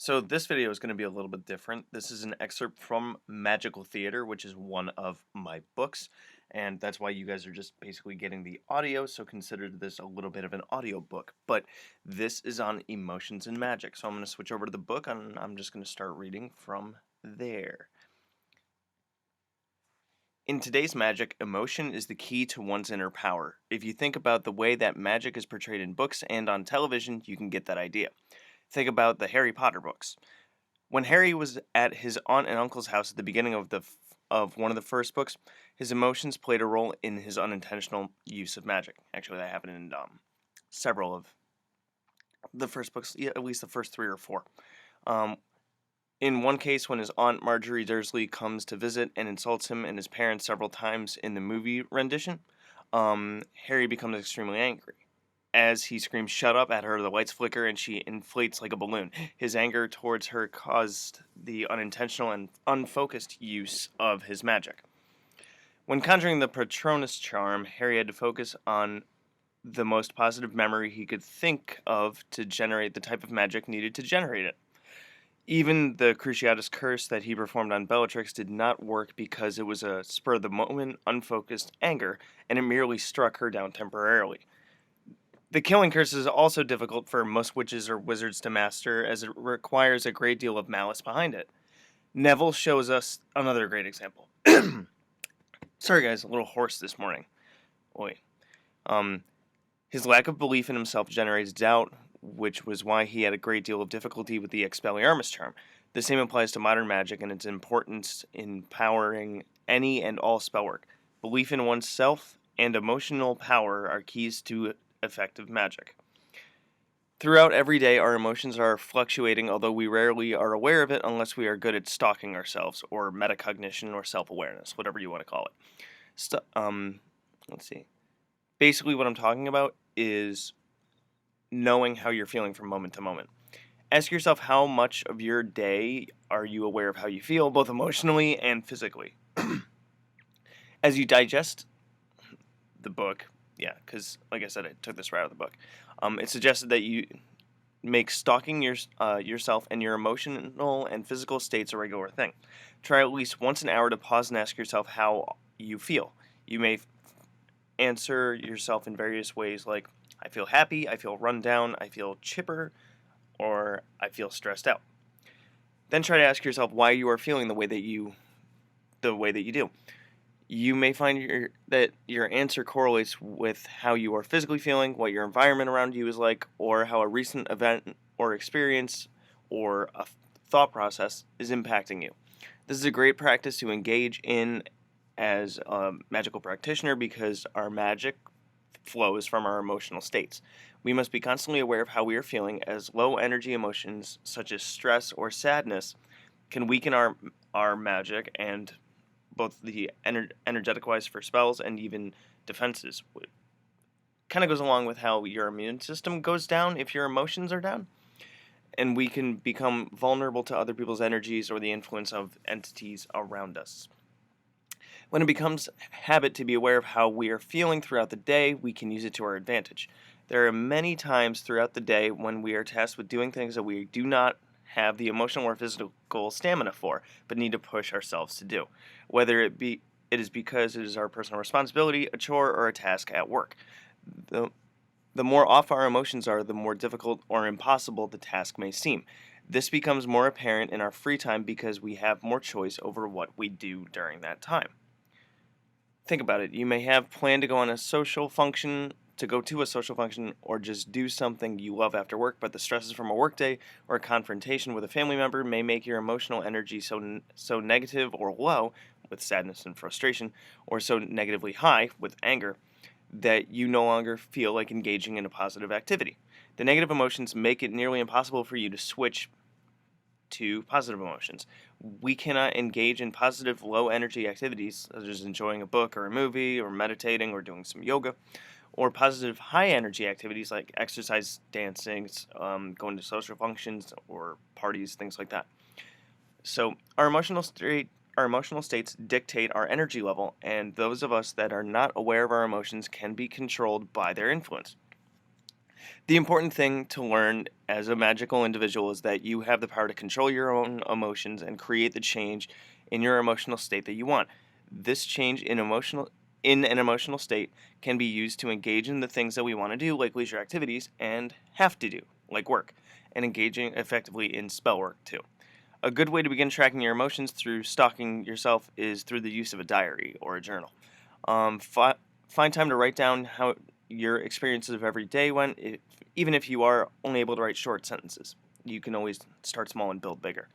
So this video is going to be a little bit different. This is an excerpt from Magical Theater, which is one of my books, and that's why you guys are just basically getting the audio, so consider this a little bit of an audio book. But this is on emotions and magic, so I'm going to switch over to the book, and I'm just going to start reading from there. In today's magic, emotion is the key to one's inner power. If you think about the way that magic is portrayed in books and on television, you can get that idea. Think about the Harry Potter books. When Harry was at his aunt and uncle's house at the beginning of one of the first books, his emotions played a role in his unintentional use of magic. Actually, that happened in several of the first books, yeah, at least the first three or four. Um, in one case, when his aunt Marjorie Dursley comes to visit and insults him and his parents several times in the movie rendition, Harry becomes extremely angry. As he screams "shut up" at her, the lights flicker and she inflates like a balloon. His anger towards her caused the unintentional and unfocused use of his magic. When conjuring the Patronus charm, Harry had to focus on the most positive memory he could think of to generate the type of magic needed to generate it. Even the Cruciatus curse that he performed on Bellatrix did not work because it was a spur-of-the-moment, unfocused anger, and it merely struck her down temporarily. The killing curse is also difficult for most witches or wizards to master, as it requires a great deal of malice behind it. Neville shows us another great example. Sorry guys, a little hoarse this morning. Oi. His lack of belief in himself generates doubt, which was why he had a great deal of difficulty with the Expelliarmus charm. The same applies to modern magic and its importance in powering any and all spellwork. Belief in oneself and emotional power are keys to effective magic. Throughout every day, our emotions are fluctuating, although we rarely are aware of it unless we are good at stalking ourselves, or metacognition, or self-awareness, whatever you want to call it. Let's see. Basically, what I'm talking about is knowing how you're feeling from moment to moment. Ask yourself how much of your day are you aware of how you feel, both emotionally and physically. As you digest the book, yeah, because like I said, I took this right out of the book. It suggested that you make stalking yourself and your emotional and physical states a regular thing. Try at least once an hour to pause and ask yourself how you feel. You may answer yourself in various ways, like I feel happy, I feel run down, I feel chipper, or I feel stressed out. Then try to ask yourself why you are feeling the way that you do. You may find that your answer correlates with how you are physically feeling, what your environment around you is like, or how a recent event or experience or a thought process is impacting you. This is a great practice to engage in as a magical practitioner because our magic flows from our emotional states. We must be constantly aware of how we are feeling, as low energy emotions such as stress or sadness can weaken our magic and both the energetic wise for spells and even defenses. Kind of goes along with how your immune system goes down if your emotions are down, and we can become vulnerable to other people's energies or the influence of entities around us. When it becomes habit to be aware of how we are feeling throughout the day, we can use it to our advantage. There are many times throughout the day when we are tasked with doing things that we do not have the emotional or physical stamina for, but need to push ourselves to do. Whether it is because it is our personal responsibility, a chore, or a task at work. The more off our emotions are, the more difficult or impossible the task may seem. This becomes more apparent in our free time because we have more choice over what we do during that time. Think about it. You may have planned to go to a social function, or just do something you love after work, but the stresses from a workday or a confrontation with a family member may make your emotional energy so negative or low with sadness and frustration, or so negatively high with anger, that you no longer feel like engaging in a positive activity. The negative emotions make it nearly impossible for you to switch to positive emotions. We cannot engage in positive low energy activities such as enjoying a book or a movie or meditating or doing some yoga, or positive high energy activities like exercise, dancing, going to social functions or parties, things like that. So our emotional states dictate our energy level, and those of us that are not aware of our emotions can be controlled by their influence. The important thing to learn as a magical individual is that you have the power to control your own emotions and create the change in your emotional state that you want. This change in an emotional state can be used to engage in the things that we want to do, like leisure activities, and have to do, like work, and engaging effectively in spell work too. A good way to begin tracking your emotions through stalking yourself is through the use of a diary or a journal. Um, fi- Find time to write down how your experiences of every day went, even if you are only able to write short sentences. You can always start small and build bigger.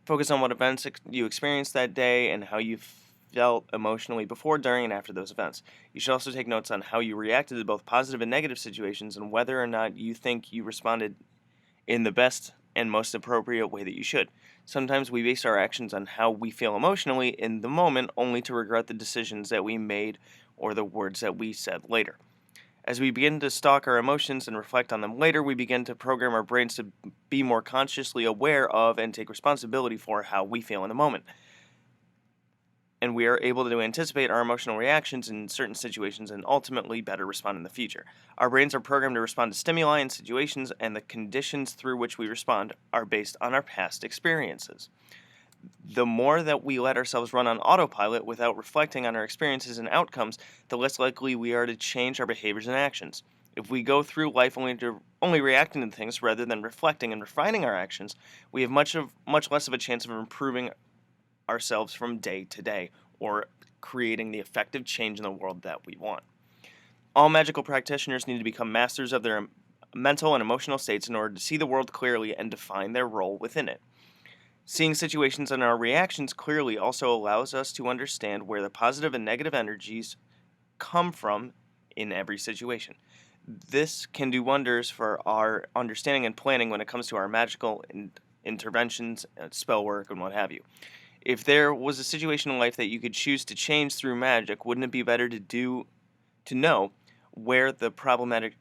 Focus on what events you experienced that day and how you felt emotionally before, during, and after those events. You should also take notes on how you reacted to both positive and negative situations and whether or not you think you responded in the best and most appropriate way that you should. Sometimes we base our actions on how we feel emotionally in the moment, only to regret the decisions that we made or the words that we said later. As we begin to stalk our emotions and reflect on them later, we begin to program our brains to be more consciously aware of and take responsibility for how we feel in the moment. And we are able to anticipate our emotional reactions in certain situations and ultimately better respond in the future. Our brains are programmed to respond to stimuli and situations, and the conditions through which we respond are based on our past experiences. The more that we let ourselves run on autopilot without reflecting on our experiences and outcomes, the less likely we are to change our behaviors and actions. If we go through life only reacting to things rather than reflecting and refining our actions, we have much less of a chance of improving ourselves from day to day or creating the effective change in the world that we want. All magical practitioners need to become masters of their mental and emotional states in order to see the world clearly and define their role within it. Seeing situations and our reactions clearly also allows us to understand where the positive and negative energies come from in every situation. This can do wonders for our understanding and planning when it comes to our magical interventions, spell work, and what have you. If there was a situation in life that you could choose to change through magic, wouldn't it be better to know where the problematic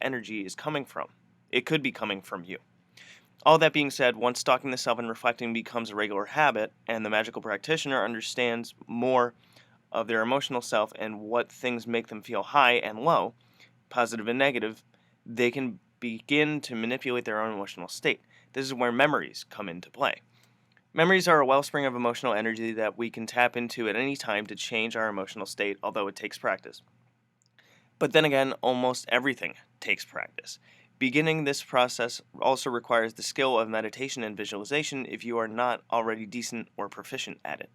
energy is coming from? It could be coming from you. All that being said, once stalking the self and reflecting becomes a regular habit, and the magical practitioner understands more of their emotional self and what things make them feel high and low, positive and negative, they can begin to manipulate their own emotional state. This is where memories come into play. Memories are a wellspring of emotional energy that we can tap into at any time to change our emotional state, although it takes practice. But then again, almost everything takes practice. Beginning this process also requires the skill of meditation and visualization if you are not already decent or proficient at it.